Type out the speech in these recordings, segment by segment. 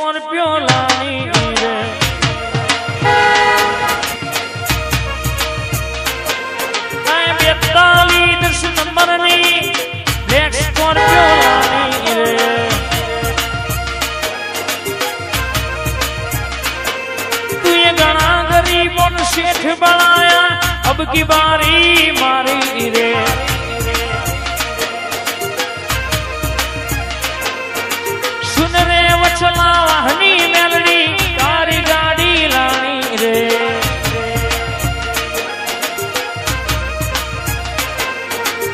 Scorpio લાની રે આ 42 નંબરની બ્લેક સ્કોર્પિયો લાની રે તું એ ઘણા ગરીબોને શેઠ બનાયા अब की बारी मारी रे सुन रे वचला वाहनी मेलडी तारी गाड़ी लानी रे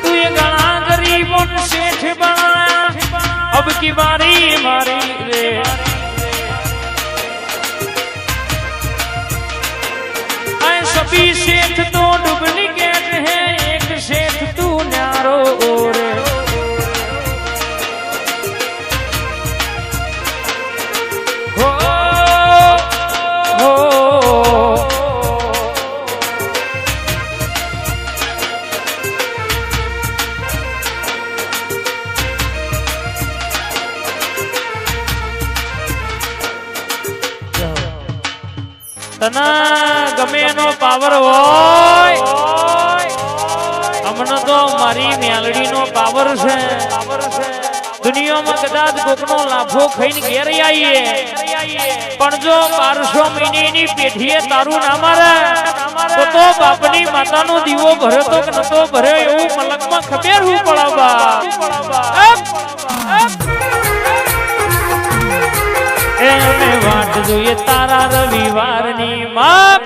तू ये घना गरीबों ने सेठ बनाया अब की बारी मारी रे सभी सेठ तो डुप्लीकेट है एक सेठ तू न्यारो और हो तना गमे नो पावर होय अमने तो मारी मेलडी नो पावर छे दुनिया में कदाच कोकनो लाभो खाઈને ઘેર આવીએ પણ જો 1200 મહિનાની પેઠીએ તારું ના મારે તો બાપની માતાનો દીવો ભર્યો તો કે નતો ભર્યો એવું મલકમાં ખબર હું પડાવા એને વાટ જોઈએ તારા રવિવારની માં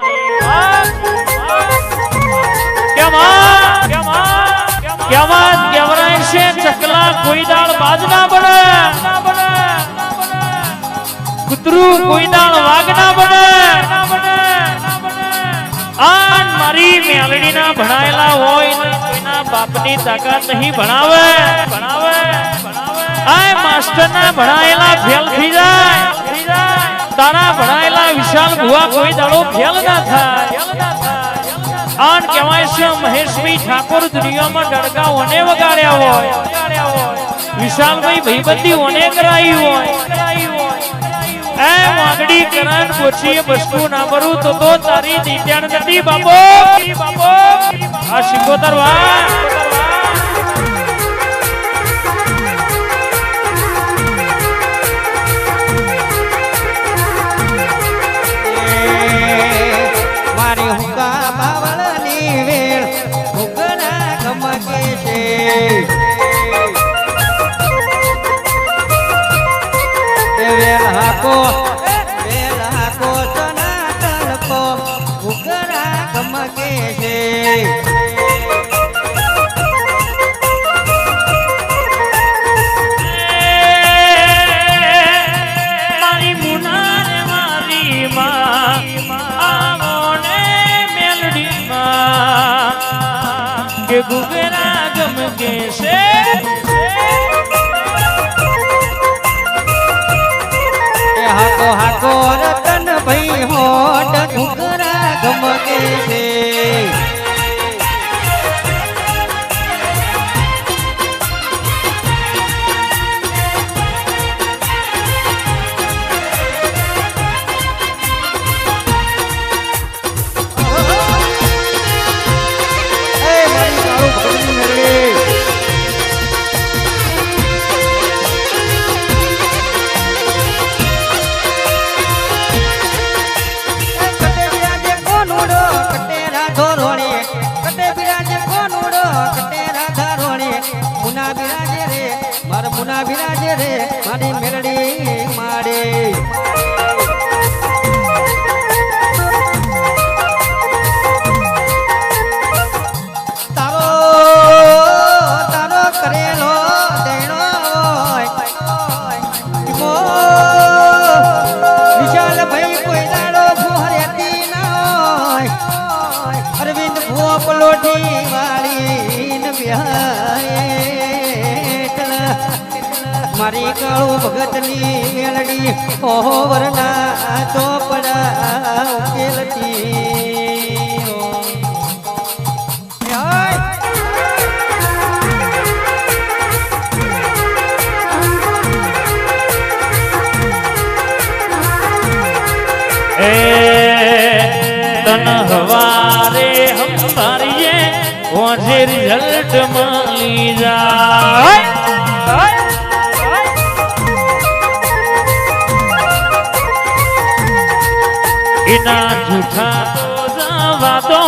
કેવરાય છે ચકલા કોઈ દાળ બાજ ના બને કૂતરું કોઈ દાળ વાગ ના બને આન મારી મેલડી ના ભણાયેલા હોય કોઈના બાપની તાકાત નહીં ભણાવે આય માસ્ટર ના ભણાયેલા ફેલ થઈ જાય તારા ભણાયેલા વિશાલ ભુવા કોઈ દાડો ફેલ ના થાય આન કહેવાય છે મહેશભાઈ ઠાકોર દુનિયામાં ડડકાઓને વગાડ્યા હોય વિશાલભાઈ ભાઈબંધી ઓને કરાઈ હોય એ વાગડી કરાન ગોચીએ બસકુ ના ભરું તો તારી દીત્યાણ નથી બાપો આ 75 વાર વેલહાકો સનાતન કો ઉગરા ગમકે છે મારી મુના રે મારી માં આવોને મેલડી માં કે ગુગરા ગમકે છે હાકો હાકો રતન ભાઈ હોટ ઘુઘરા ગમકે છે મુના બિરાજે રે મારી મેલડી માડે તારો કરેલો દેણો વિશાલ ભાઈ કોઈ દાડો ફોરેતી ના અરવિંદ ભૂ પલોટી વાળી ન બિહાય મારી કાળુ ભગતની મેલડી ઓવરના ચોપડા ઉકેલતી એ તન હવારે હમારીએ ઓજે રિઝલ્ટ મળી જાય इना झूठा तो जवा तो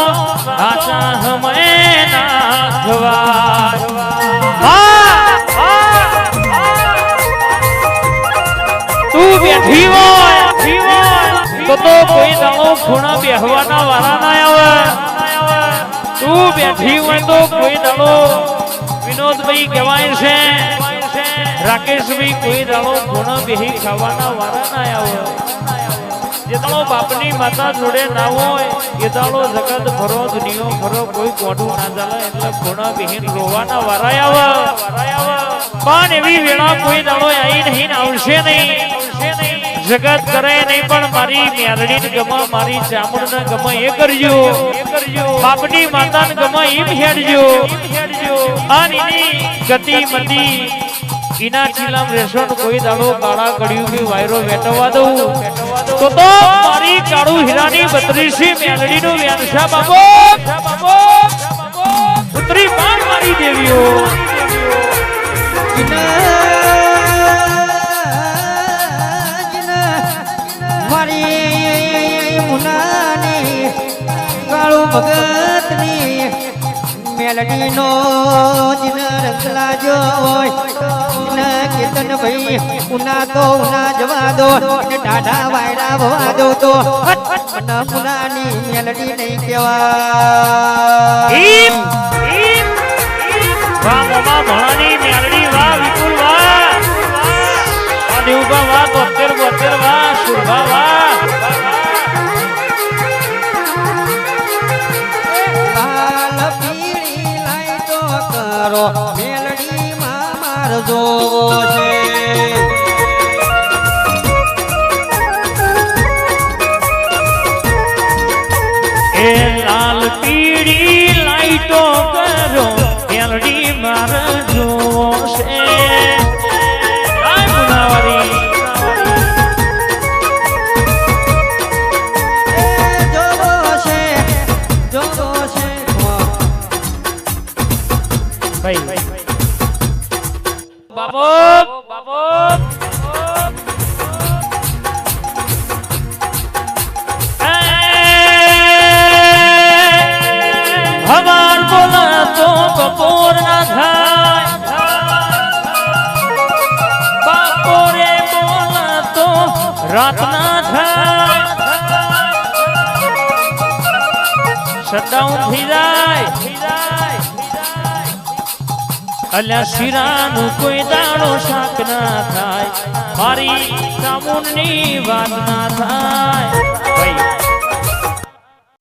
आचा हमें नाखवा તું બેઠી હોય તો કોઈ દાડો ખૂણા બેહવાના વાળા ના આવે તું બેઠી હોય તો કોઈ દાડો વિનોદભાઈ કહેવાય છે રાકેશભાઈ કોઈ દાડો ખૂણા બેહી ખાવાના વાળા ના આવે જે દાડો બાપની માતા જોડે ના હોય એ દાડો જગત ભરો દુનિયો ભરો કોઈ કોઠું ના ચાલે એટલે ખૂણા બેહીન રોવાના વાળા આવે પણ એવી વેળા કોઈ દાડો આવી નહીં આવશે નહીં જગત કરે નહીં પણ મારી મેરડીને ગમે મારી ચામુંડને ગમે એ કરજો બાપની માતાને ગમે એમ હેડજો અને એની ગતિ મતી ઈના ચીલામ રેશોન કોઈ દાડો કાળા કડિયું કે વાયરો વેટવા દઉં તો મારી કાળુ હીરાની 32 મેલડીનો વ્યાનશા બાબો પુત્રી પાર મારી દેવીઓ મારી મુનાની કાળુ ભગતની મેલડીનો જીન રંગલા જો કીર્તન ભાઈ ઉના તો ઉના જવા દો ને ડાઢા વાયડા ભવા દો તો મુનાની મેલડી નહીં કેવા વાહ મોમા ભણાની મેલડી વાહ વિપુલ વાહ આ દેવબા વાહ 72 વાહ સુરભા વાહ લાલ પીળી લાઈટો કરો મેલડી માં મારજો છે એ લાલ પીળી લાઈટો કરો મેલડી મારજો છે આ મુનાવારી बाबो हमार बोला तो बपोर ना थाय बपोरे बोला तो रात ना थाय शटडाउन थी जाए અલ્યા શિરાનું કોઈ દાડો શાક ના થાય મારી ચામુંડની વાત ના થાય